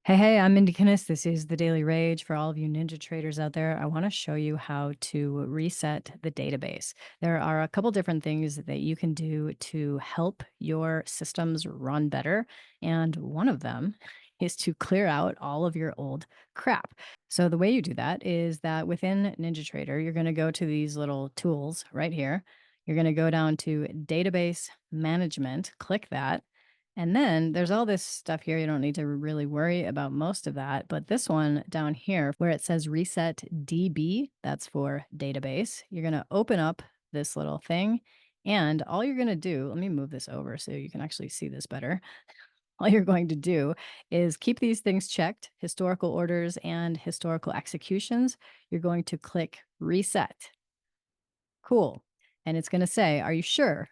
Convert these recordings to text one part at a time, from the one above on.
Hey, I'm Mindy Kinnis. This is the Daily Rage for all of you ninja traders out there. I want to show you how to reset the database. There are a couple different things that you can do to help your systems run better. And one of them is to clear out all of your old crap. So the way you do that is that within NinjaTrader, you're going to go to these little tools right here. You're going to go down to database management, click that. And then there's all this stuff here. You don't need to really worry about most of that. But this one down here, where it says reset DB, that's for database, you're going to open up this little thing. And all you're going to do, let me move this over so you can actually see this better. All you're going to do is keep these things checked, historical orders and historical executions. You're going to click reset. Cool. And it's going to say, are you sure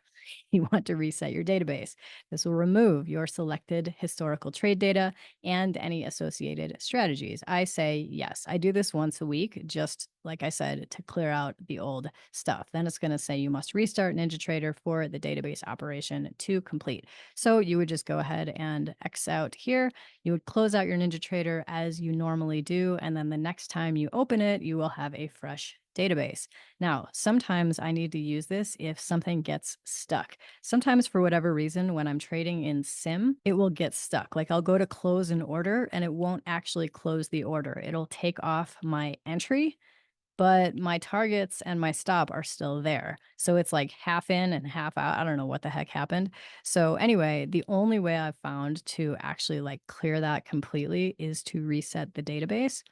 you want to reset your database? This will remove your selected historical trade data and any associated strategies. I say yes. I do this once a week, just like I said, to clear out the old stuff. Then it's going to say you must restart NinjaTrader for the database operation to complete. So you would just go ahead and X out here. You would close out your NinjaTrader as you normally do. And then the next time you open it, you will have a fresh database. Now, sometimes I need to use this if something gets stuck. Sometimes, for whatever reason, when I'm trading in sim, it will get stuck. Like I'll go to close an order and it won't actually close the order. It'll take off my entry, but my targets and my stop are still there. So it's like half in and half out. I don't know what the heck happened. So anyway, the only way I've found to actually like clear that completely is to reset the database.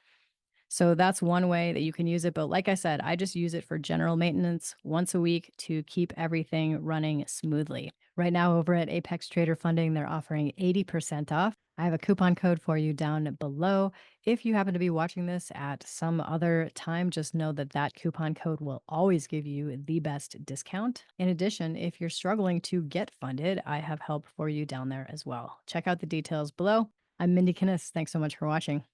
So that's one way that you can use it. But like I said, I just use it for general maintenance once a week to keep everything running smoothly. Right now, over at Apex Trader Funding, they're offering 80% off. I have a coupon code for you down below. If you happen to be watching this at some other time, just know that that coupon code will always give you the best discount. In addition, if you're struggling to get funded, I have help for you down there as well. Check out the details below. I'm Mindy Kinnis. Thanks so much for watching.